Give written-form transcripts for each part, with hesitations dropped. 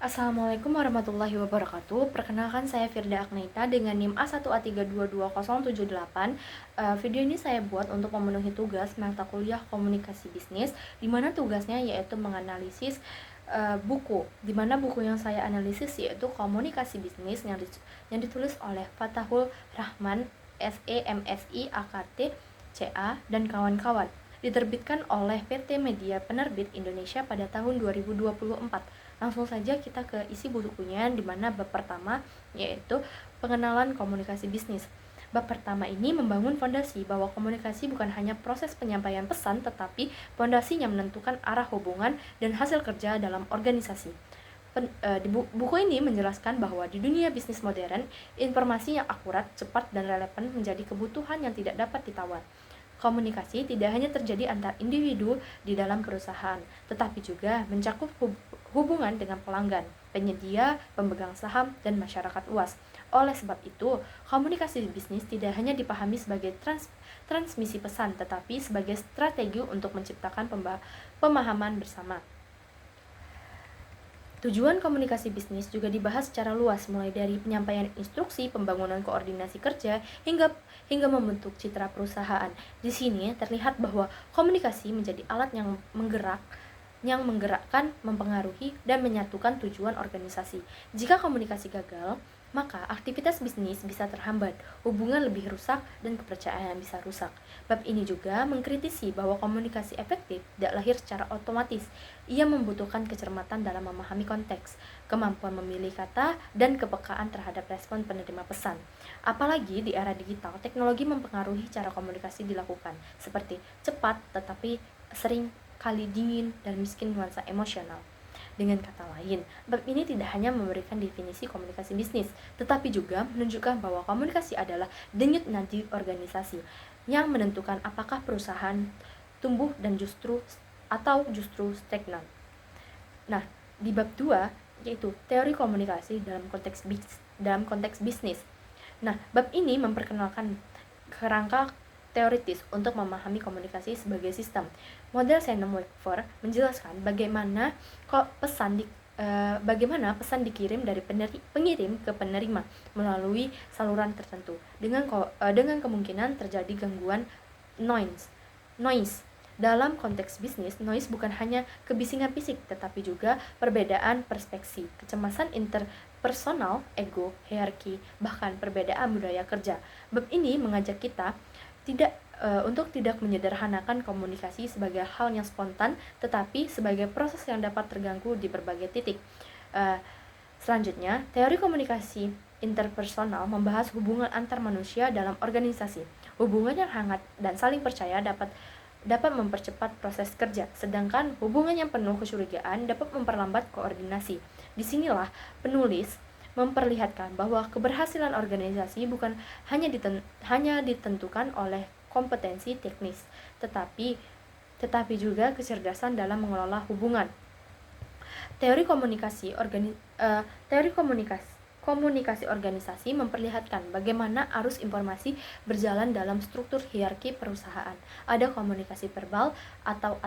Assalamualaikum warahmatullahi wabarakatuh. Perkenalkan, saya Firda Agneita dengan NIM A1A3220078. Video ini saya buat untuk memenuhi tugas mata kuliah komunikasi bisnis, di mana tugasnya yaitu menganalisis buku, di mana buku yang saya analisis yaitu Komunikasi Bisnis yang ditulis oleh Fatahul Rahman, SEMSI AKT CA dan kawan-kawan, diterbitkan oleh PT Media Penerbit Indonesia pada tahun 2024. Langsung saja kita ke isi bukunya, di mana bab pertama yaitu pengenalan komunikasi bisnis. Bab pertama ini membangun fondasi bahwa komunikasi bukan hanya proses penyampaian pesan, tetapi fondasinya menentukan arah hubungan dan hasil kerja dalam organisasi. Buku ini menjelaskan bahwa di dunia bisnis modern, informasi yang akurat, cepat, dan relevan menjadi kebutuhan yang tidak dapat ditawar. Komunikasi tidak hanya terjadi antar individu di dalam perusahaan, tetapi juga mencakup hubungan dengan pelanggan, penyedia, pemegang saham, dan masyarakat luas. Oleh sebab itu, komunikasi bisnis tidak hanya dipahami sebagai transmisi pesan, tetapi sebagai strategi untuk menciptakan pemahaman bersama. Tujuan komunikasi bisnis juga dibahas secara luas, mulai dari penyampaian instruksi, pembangunan koordinasi kerja, hingga membentuk citra perusahaan. Di sini terlihat bahwa komunikasi menjadi alat yang menggerakkan, mempengaruhi, dan menyatukan tujuan organisasi. Jika komunikasi gagal, maka aktivitas bisnis bisa terhambat, hubungan lebih rusak, dan kepercayaan bisa rusak. Bab ini juga mengkritisi bahwa komunikasi efektif tidak lahir secara otomatis. Ia membutuhkan kecermatan dalam memahami konteks, kemampuan memilih kata, dan kepekaan terhadap respon penerima pesan. Apalagi di era digital, teknologi mempengaruhi cara komunikasi dilakukan, seperti cepat tetapi sering kali dingin dan miskin nuansa emosional. Dengan kata lain, bab ini tidak hanya memberikan definisi komunikasi bisnis, tetapi juga menunjukkan bahwa komunikasi adalah denyut nadi organisasi yang menentukan apakah perusahaan tumbuh dan justru stagnan. Nah, di bab 2 yaitu teori komunikasi dalam konteks bisnis. Nah, bab ini memperkenalkan kerangka teoritis untuk memahami komunikasi sebagai sistem. Model Shannon-Wakefield menjelaskan bagaimana pesan dikirim dari pengirim ke penerima melalui saluran tertentu dengan kemungkinan terjadi gangguan noise. Dalam konteks bisnis, noise bukan hanya kebisingan fisik, tetapi juga perbedaan perspektif, kecemasan interpersonal, ego, hierarki, bahkan perbedaan budaya kerja. Bab ini mengajak kita untuk tidak menyederhanakan komunikasi sebagai hal yang spontan, tetapi sebagai proses yang dapat terganggu di berbagai titik. Selanjutnya, teori komunikasi interpersonal membahas hubungan antar manusia dalam organisasi. Hubungan yang hangat dan saling percaya dapat mempercepat proses kerja, sedangkan hubungan yang penuh kecurigaan dapat memperlambat koordinasi. Disinilah penulis memperlihatkan bahwa keberhasilan organisasi bukan hanya ditentukan oleh kompetensi teknis, tetapi juga kecerdasan dalam mengelola hubungan. Teori komunikasi organisasi memperlihatkan bagaimana arus informasi berjalan dalam struktur hierarki perusahaan. Ada komunikasi verbal atau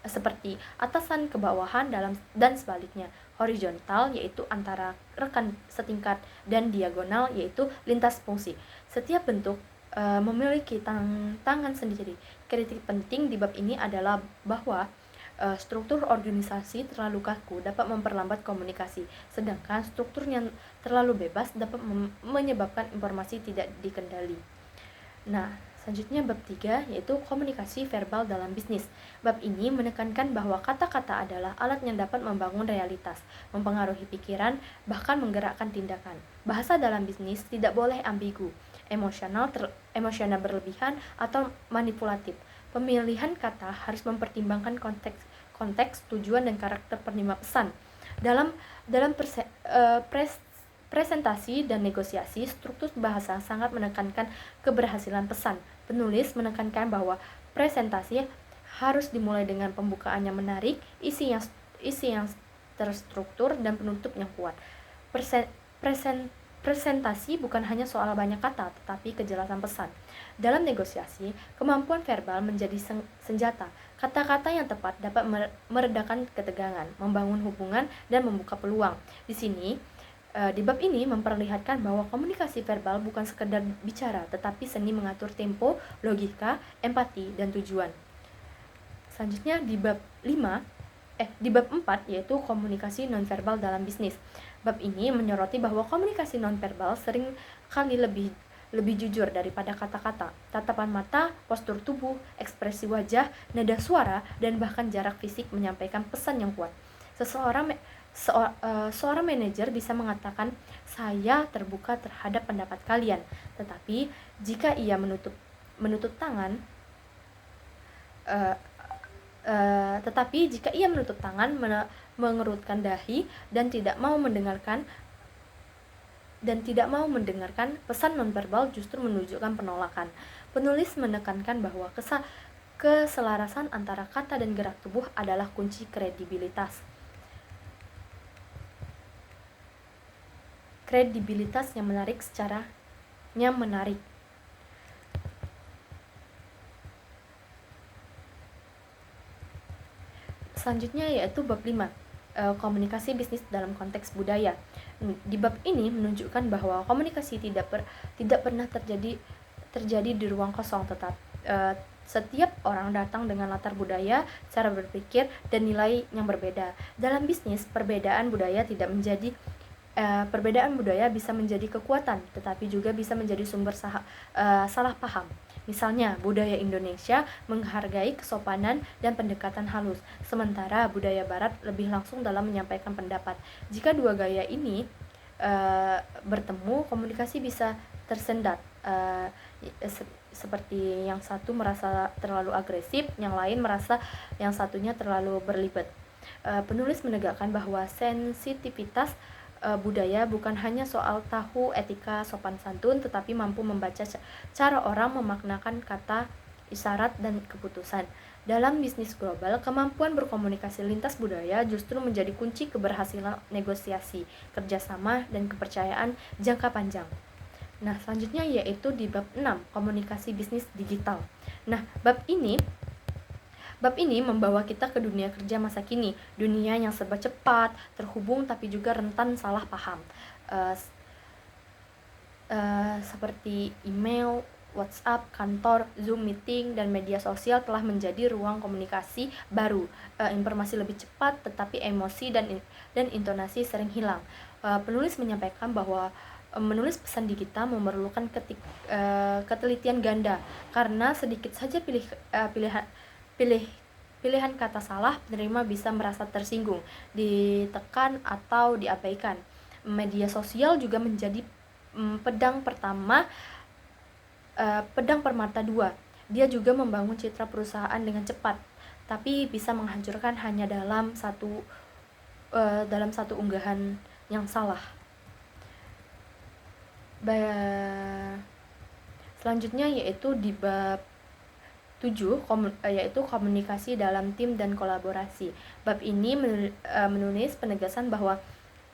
seperti atasan ke bawahan dan sebaliknya. Horizontal yaitu antara rekan setingkat, dan diagonal yaitu lintas fungsi. Setiap bentuk memiliki tantangan sendiri. Kritik penting di bab ini adalah bahwa struktur organisasi terlalu kaku dapat memperlambat komunikasi, sedangkan struktur yang terlalu bebas dapat menyebabkan informasi tidak dikendali. Nah, selanjutnya bab 3 yaitu komunikasi verbal dalam bisnis. Bab ini menekankan bahwa kata-kata adalah alat yang dapat membangun realitas, mempengaruhi pikiran, bahkan menggerakkan tindakan. Bahasa dalam bisnis tidak boleh ambigu, emosional berlebihan, atau manipulatif. Pemilihan kata harus mempertimbangkan konteks, tujuan, dan karakter penerima pesan. Dalam presentasi dan negosiasi, struktur bahasa sangat menekankan keberhasilan pesan. Penulis menekankan bahwa presentasi harus dimulai dengan pembukaan yang menarik, isi yang terstruktur, dan penutup yang kuat. Presentasi bukan hanya soal banyak kata, tetapi kejelasan pesan. Dalam negosiasi, kemampuan verbal menjadi senjata, Kata-kata yang tepat dapat meredakan ketegangan, membangun hubungan, dan membuka peluang. Di sini, di bab ini memperlihatkan bahwa komunikasi verbal bukan sekedar bicara, tetapi seni mengatur tempo, logika, empati, dan tujuan. Selanjutnya di bab 4 yaitu komunikasi nonverbal dalam bisnis. Bab ini menyoroti bahwa komunikasi nonverbal sering kali lebih jujur daripada kata-kata. Tatapan mata, postur tubuh, ekspresi wajah, nada suara, dan bahkan jarak fisik menyampaikan pesan yang kuat. Seorang manajer bisa mengatakan, "Saya terbuka terhadap pendapat kalian," tetapi jika ia menutup tangan mengerutkan dahi dan tidak mau mendengarkan, pesan nonverbal justru menunjukkan penolakan. Penulis menekankan bahwa keselarasan antara kata dan gerak tubuh adalah kunci kredibilitas. Kredibilitas yang menarik. Selanjutnya yaitu bab 5, komunikasi bisnis dalam konteks budaya. Di bab ini menunjukkan bahwa komunikasi tidak pernah terjadi di ruang kosong, setiap orang datang dengan latar budaya, cara berpikir, dan nilai yang berbeda. Dalam bisnis, perbedaan budaya bisa menjadi kekuatan, tetapi juga bisa menjadi sumber salah paham. Misalnya, budaya Indonesia menghargai kesopanan dan pendekatan halus, sementara budaya Barat lebih langsung dalam menyampaikan pendapat. Jika dua gaya ini bertemu, komunikasi bisa tersendat. Seperti yang satu merasa terlalu agresif, yang lain merasa yang satunya terlalu berlibat. Penulis menegakkan bahwa sensitivitas budaya bukan hanya soal tahu etika sopan santun, tetapi mampu membaca cara orang memaknakan kata, isyarat, dan keputusan. Dalam bisnis global, kemampuan berkomunikasi lintas budaya justru menjadi kunci keberhasilan negosiasi, kerjasama, dan kepercayaan jangka panjang. Nah, selanjutnya yaitu di bab 6, komunikasi bisnis digital. Nah, bab ini membawa kita ke dunia kerja masa kini, dunia yang serba cepat, terhubung, tapi juga rentan salah paham. Seperti email, WhatsApp, kantor, Zoom meeting, dan media sosial telah menjadi ruang komunikasi baru. Informasi lebih cepat, tetapi emosi dan intonasi sering hilang. Penulis menyampaikan bahwa menulis pesan digital memerlukan ketelitian ganda, karena sedikit saja pilihan kata salah, penerima bisa merasa tersinggung, ditekan, atau diabaikan. Media sosial juga menjadi pedang permata dua. Dia juga membangun citra perusahaan dengan cepat, tapi bisa menghancurkan hanya dalam satu unggahan yang salah. Selanjutnya yaitu di bab 7, yaitu komunikasi dalam tim dan kolaborasi. Bab ini menulis penegasan bahwa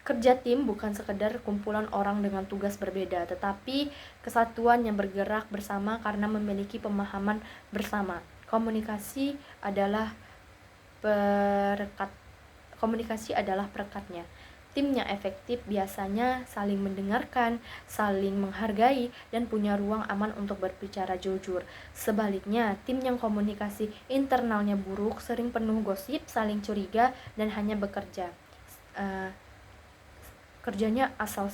kerja tim bukan sekedar kumpulan orang dengan tugas berbeda, tetapi kesatuan yang bergerak bersama karena memiliki pemahaman bersama. Komunikasi adalah perekatnya. Tim yang efektif biasanya saling mendengarkan, saling menghargai, dan punya ruang aman untuk berbicara jujur. Sebaliknya, tim yang komunikasi internalnya buruk sering penuh gosip, saling curiga, dan hanya bekerja. Kerjanya asal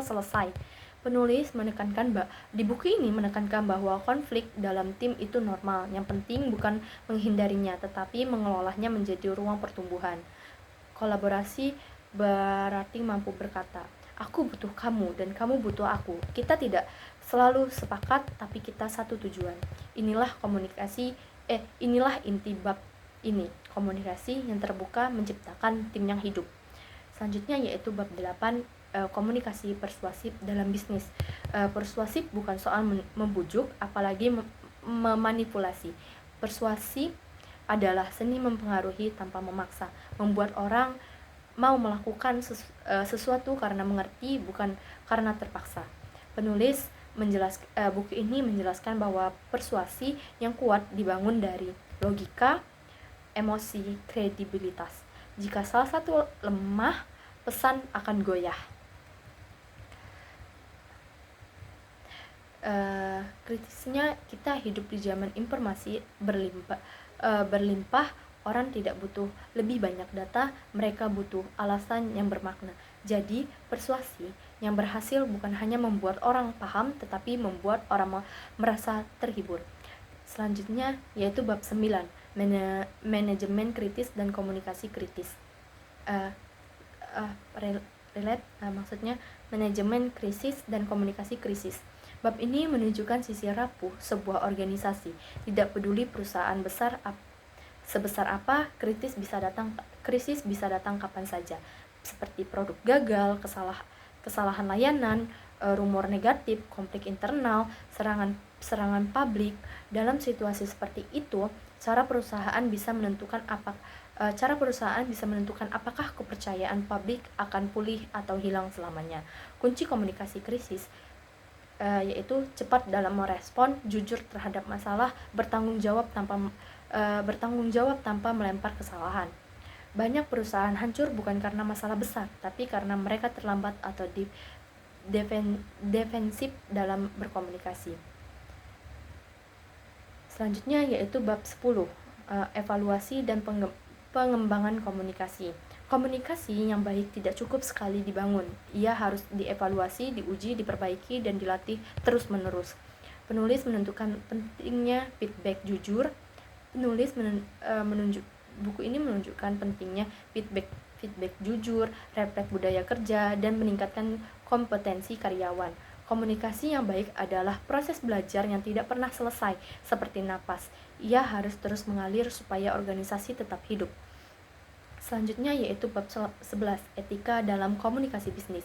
selesai. Penulis di buku ini menekankan bahwa konflik dalam tim itu normal. Yang penting bukan menghindarinya, tetapi mengelolanya menjadi ruang pertumbuhan. Kolaborasi berarti mampu berkata, "Aku butuh kamu dan kamu butuh aku. Kita tidak selalu sepakat, tapi kita satu tujuan." Inilah inti bab ini. Komunikasi yang terbuka menciptakan tim yang hidup. Selanjutnya yaitu bab 8, komunikasi persuasif dalam bisnis. Persuasif bukan soal membujuk, apalagi memanipulasi. Persuasi adalah seni mempengaruhi tanpa memaksa, membuat orang mau melakukan sesuatu karena mengerti, bukan karena terpaksa. Penulis buku ini menjelaskan bahwa persuasi yang kuat dibangun dari logika, emosi, kredibilitas. Jika salah satu lemah, pesan akan goyah. Kritisnya, kita hidup di zaman informasi berlimpah. Orang tidak butuh lebih banyak data, mereka butuh alasan yang bermakna. Jadi, persuasi yang berhasil bukan hanya membuat orang paham, tetapi membuat orang merasa terhibur. Selanjutnya yaitu bab 9, manajemen kritis dan komunikasi kritis. Maksudnya manajemen krisis dan komunikasi krisis. Bab ini menunjukkan sisi rapuh sebuah organisasi. Tidak peduli perusahaan besar sebesar apa, krisis bisa datang kapan saja. Seperti produk gagal, kesalahan layanan, rumor negatif, konflik internal, serangan publik. Dalam situasi seperti itu, cara perusahaan bisa menentukan apakah kepercayaan publik akan pulih atau hilang selamanya. Kunci komunikasi krisis yaitu cepat dalam merespon, jujur terhadap masalah, bertanggung jawab tanpa melempar kesalahan. Banyak perusahaan hancur bukan karena masalah besar, tapi karena mereka terlambat atau defensif dalam berkomunikasi. Selanjutnya yaitu bab 10, evaluasi dan pengembangan komunikasi. Komunikasi yang baik tidak cukup sekali dibangun. Ia harus dievaluasi, diuji, diperbaiki, dan dilatih terus-menerus. Penulis menentukan pentingnya feedback jujur. Buku ini menunjukkan pentingnya feedback jujur, refleks budaya kerja, dan meningkatkan kompetensi karyawan. Komunikasi yang baik adalah proses belajar yang tidak pernah selesai, seperti napas. Ia harus terus mengalir supaya organisasi tetap hidup. Selanjutnya yaitu bab 11, etika dalam komunikasi bisnis.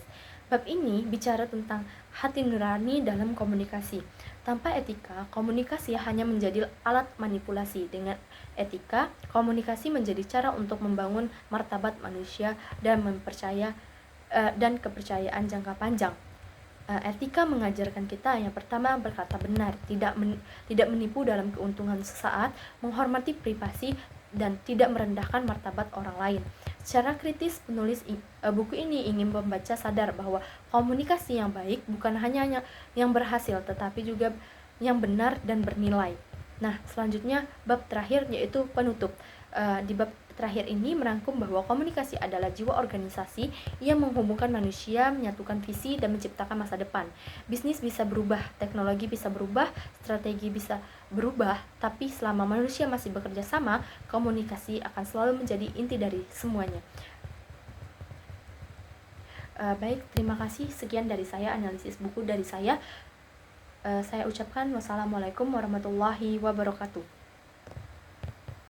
Bab ini bicara tentang hati nurani dalam komunikasi. Tanpa etika, komunikasi hanya menjadi alat manipulasi. Dengan etika, komunikasi menjadi cara untuk membangun martabat manusia dan kepercayaan jangka panjang. Etika mengajarkan kita yang pertama berkata benar, tidak menipu dalam keuntungan sesaat, menghormati privasi, dan tidak merendahkan martabat orang lain. Secara kritis, penulis buku ini ingin membaca sadar bahwa komunikasi yang baik bukan hanya yang berhasil, tetapi juga yang benar dan bernilai. Nah, selanjutnya bab terakhir yaitu penutup. Di bab terakhir ini merangkum bahwa komunikasi adalah jiwa organisasi yang menghubungkan manusia, menyatukan visi, dan menciptakan masa depan. Bisnis bisa berubah, teknologi bisa berubah, strategi bisa berubah, tapi selama manusia masih bekerja sama, komunikasi akan selalu menjadi inti dari semuanya. Baik, terima kasih. Sekian dari saya, analisis buku dari saya. Saya ucapkan wassalamualaikum warahmatullahi wabarakatuh.